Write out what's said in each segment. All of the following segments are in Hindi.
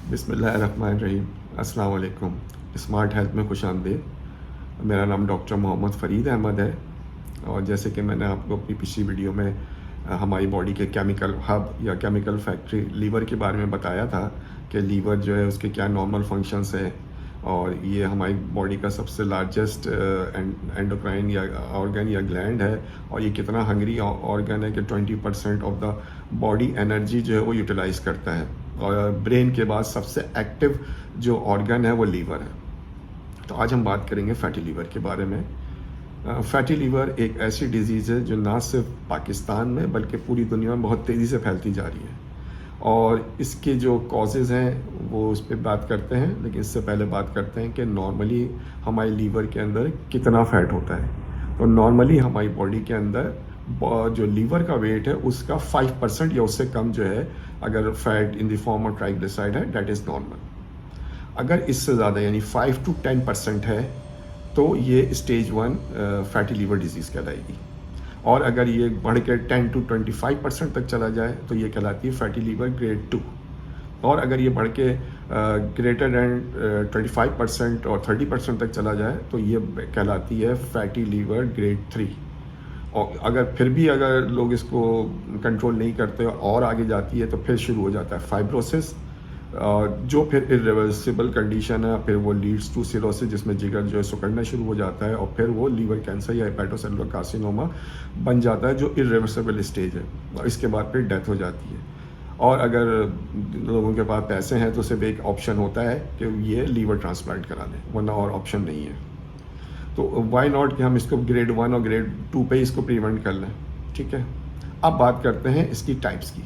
बिस्मिल्लाहिर्रहमानिर्रहीम। अस्सलाम वालेकुम। स्मार्ट हेल्थ में खुश आमदीद। मेरा नाम डॉक्टर मोहम्मद फ़रीद अहमद है और जैसे कि मैंने आपको अपनी पिछली वीडियो में हमारी बॉडी के केमिकल हब या केमिकल फैक्ट्री लीवर के बारे में बताया था कि लीवर जो है उसके क्या नॉर्मल फंक्शंस हैं और ये हमारी बॉडी का सबसे लार्जेस्ट एंडोक्राइन या ऑर्गन या ग्लैंड है और ये कितना हंगरी ऑर्गन है कि 20% ऑफ द बॉडी एनर्जी जो है वो यूटिलाइज करता है और ब्रेन के बाद सबसे एक्टिव जो ऑर्गन है वो लीवर है। तो आज हम बात करेंगे फैटी लीवर के बारे में। फैटी लीवर एक ऐसी डिजीज़ है जो ना सिर्फ पाकिस्तान में बल्कि पूरी दुनिया में बहुत तेज़ी से फैलती जा रही है और इसके जो कॉजेज़ हैं वो उस पर बात करते हैं, लेकिन इससे पहले बात करते हैं कि नॉर्मली हमारे लीवर के अंदर कितना फ़ैट होता है। तो नॉर्मली हमारी बॉडी के अंदर जो लीवर का वेट है उसका 5% या उससे कम जो है अगर fat in the form of triglyceride है, डेट इज़ नॉर्मल। अगर इससे ज़्यादा यानी 5 to 10% है तो ये स्टेज 1 फैटी लीवर डिजीज़ कहलाएगी और अगर ये बढ़ के 10 to 25% तक चला जाए तो ये कहलाती है फैटी लीवर ग्रेड 2 और अगर ये बढ़ के ग्रेटर दैन 25% और 30% तक चला जाए तो ये कहलाती है फैटी लीवर ग्रेड 3। और अगर लोग इसको कंट्रोल नहीं करते और आगे जाती है तो फिर शुरू हो जाता है फाइब्रोसिस, जो फिर इरिवर्सिबल कंडीशन है, फिर वो लीड्स टू सिरोसिस जिसमें जिगर जो है सिकुड़ना शुरू हो जाता है और फिर वो लीवर कैंसर या हेपेटोसेलुलर कार्सिनोमा बन जाता है जो इरिवर्सिबल स्टेज है और इसके बाद फिर डेथ हो जाती है। और अगर लोगों के पास पैसे हैं तो सिर्फ एक ऑप्शन होता है कि ये लीवर ट्रांसप्लांट करा दें, वरना और ऑप्शन नहीं है। तो वाई नॉट कि हम इसको ग्रेड 1 और ग्रेड 2 पे इसको प्रिवेंट कर लें। ठीक है, अब बात करते हैं इसकी टाइप्स की।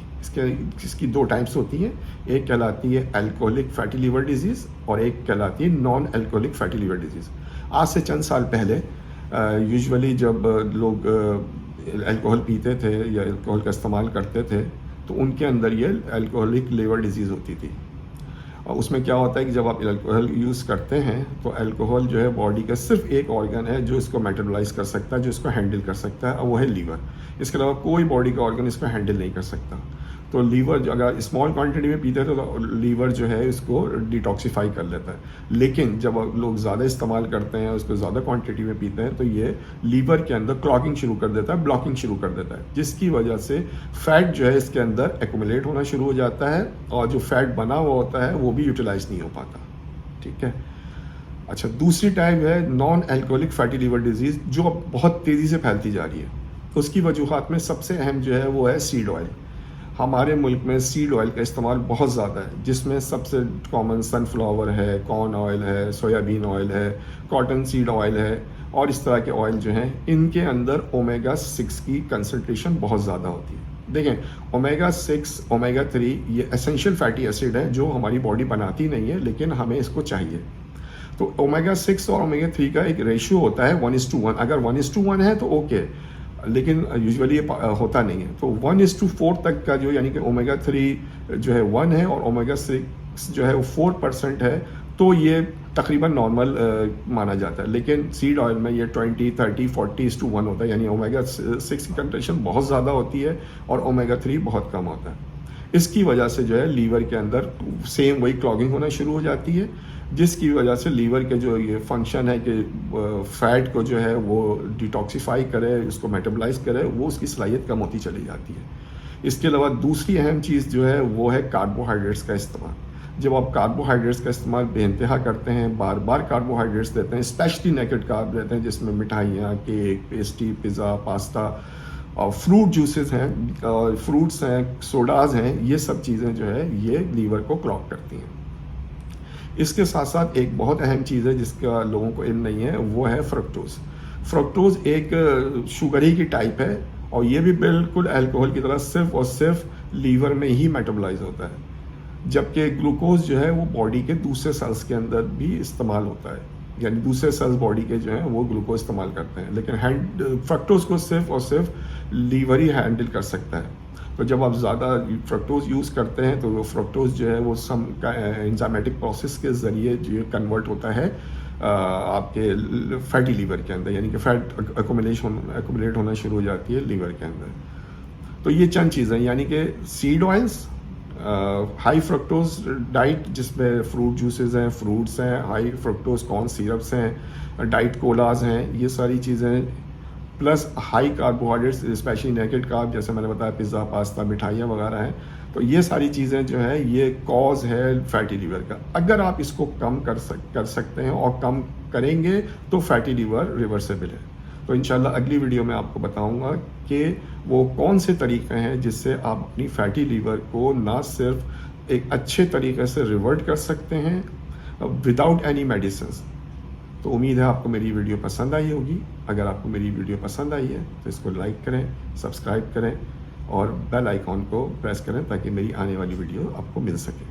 इसकी 2 टाइप्स होती हैं, एक कहलाती है अल्कोहलिक फैटी लीवर डिजीज़ और एक कहलाती है non alcoholic fatty liver disease. आज से चंद साल पहले यूजुअली जब लोग अल्कोहल पीते थे या अल्कोहल का इस्तेमाल करते थे तो उनके अंदर ये अल्कोहलिक लीवर डिजीज़ होती थी। और उसमें क्या होता है कि जब आप अल्कोहल यूज़ करते हैं तो अल्कोहल जो है बॉडी का सिर्फ एक ऑर्गन है जो इसको मेटाबोलाइज कर सकता है, जो इसको हैंडल कर सकता है, और वो है लीवर। इसके अलावा कोई बॉडी का ऑर्गन इसको हैंडल नहीं कर सकता। तो लीवर जो अगर स्मॉल क्वांटिटी में पीते थे तो लीवर जो है इसको डिटॉक्सीफाई कर लेता है, लेकिन जब लोग ज़्यादा इस्तेमाल करते हैं, उसको ज़्यादा क्वांटिटी में पीते हैं तो ये लीवर के अंदर क्लॉगिंग शुरू कर देता है, ब्लॉकिंग शुरू कर देता है, जिसकी वजह से फैट जो है इसके अंदर एक्यूमुलेट होना शुरू हो जाता है और जो फैट बना हुआ होता है वो भी यूटिलाइज नहीं हो पाता। ठीक है, अच्छा, दूसरी टाइप है non alcoholic fatty liver disease जो अब बहुत तेज़ी से फैलती जा रही है। उसकी वजूहात में सबसे अहम जो है वो है सीड ऑयल। हमारे मुल्क में सीड ऑयल का इस्तेमाल बहुत ज़्यादा है, जिसमें सबसे कॉमन सनफ्लावर है, कॉर्न ऑयल है, सोयाबीन ऑयल है, कॉटन सीड ऑयल है और इस तरह के ऑयल जो हैं इनके अंदर ओमेगा 6 की कंसंट्रेशन बहुत ज़्यादा होती है। देखें, ओमेगा 6 ओमेगा 3 ये एसेंशियल फैटी एसिड है जो हमारी बॉडी बनाती नहीं है लेकिन हमें इसको चाहिए। तो ओमेगा 6 और ओमेगा 3 का एक रेशियो होता है 1:1। अगर 1:1 है तो ओके, लेकिन यूजुअली ये होता नहीं है। तो 1:4 तक का जो यानी कि ओमेगा 3 जो है 1 है और ओमेगा 6 जो है वो 4% है, तो ये तकरीबन नॉर्मल माना जाता है। लेकिन सीड ऑयल में ये 20, 30, 40:1 होता है, यानी ओमेगा 6 की कंसंट्रेशन बहुत ज़्यादा होती है और ओमेगा 3 बहुत कम होता है। इसकी वजह से जो है लीवर के अंदर सेम वही क्लॉगिंग होना शुरू हो जाती है, जिसकी वजह से लीवर के जो ये फंक्शन है कि फैट को जो है वो डिटॉक्सीफाई करे, उसको मेटाबोलाइज करे, वो उसकी सलाहियत कम होती चली जाती है। इसके अलावा दूसरी अहम चीज़ जो है वो है कार्बोहाइड्रेट्स का इस्तेमाल। जब आप कार्बोहाइड्रेट्स का इस्तेमाल बेइंतहा करते हैं, बार बार कार्बोहाइड्रेट्स देते हैं, स्पेशली नेकेड कार्ब देते हैं जिसमें मिठाइयाँ, केक, पेस्ट्री, पिज़्ज़ा, पास्ता और फ्रूट जूसेस हैं और फ्रूट्स हैं, सोडाज हैं, ये सब चीज़ें जो है ये लीवर को क्लॉग करती हैं। इसके साथ साथ एक बहुत अहम चीज़ है जिसका लोगों को इल्म नहीं है, वो है फ्रक्टोज। फ्रक्टोज एक शुगर ही की टाइप है और ये भी बिल्कुल अल्कोहल की तरह सिर्फ और सिर्फ लीवर में ही मेटाबोलाइज होता है, जबकि ग्लूकोज जो है वो बॉडी के दूसरे सेल्स के अंदर भी इस्तेमाल होता है, यानी दूसरे सेल्स बॉडी के जो हैं वो ग्लूकोज इस्तेमाल करते हैं, लेकिन फ्रक्टोज को सिर्फ और सिर्फ लीवर ही हैंडल कर सकता है। तो जब आप ज़्यादा फ्रक्टोज यूज़ करते हैं तो वो फ्रक्टोज जो है वो सम एंजाइमेटिक प्रोसेस के ज़रिए जो कन्वर्ट होता है आपके फैटी लीवर के अंदर, यानी कि फैट एक्यूमुलेट होना शुरू हो जाती है लीवर के अंदर। तो ये चंद चीज़ें, यानी कि seed oils, high fructose diet जिसमें फ्रूट जूसेस हैं, फ्रूट्स हैं, हाई फ्रक्टोज कॉर्न सिरप्स हैं, डाइट कोलाज हैं, ये सारी चीज़ें, plus high carbohydrates specially naked carb, जैसे मैंने बताया पिज़्ज़ा, पास्ता, मिठाइयाँ वगैरह हैं। तो ये सारी चीज़ें जो है ये कॉज है फैटी लीवर का। अगर आप इसको कम कर सकते हैं और कम करेंगे तो फैटी लीवर रिवर्सेबल है। तो इंशाल्लाह अगली वीडियो में आपको बताऊंगा कि वो कौन से तरीके हैं जिससे आप अपनी फैटी लीवर को ना सिर्फ एक अच्छे तरीके से रिवर्ट कर सकते हैं विदाउट एनी मेडिसिन। तो उम्मीद है आपको मेरी वीडियो पसंद आई होगी। अगर आपको मेरी वीडियो पसंद आई है तो इसको लाइक करें, सब्सक्राइब करें और बेल आइकॉन को प्रेस करें ताकि मेरी आने वाली वीडियो आपको मिल सके।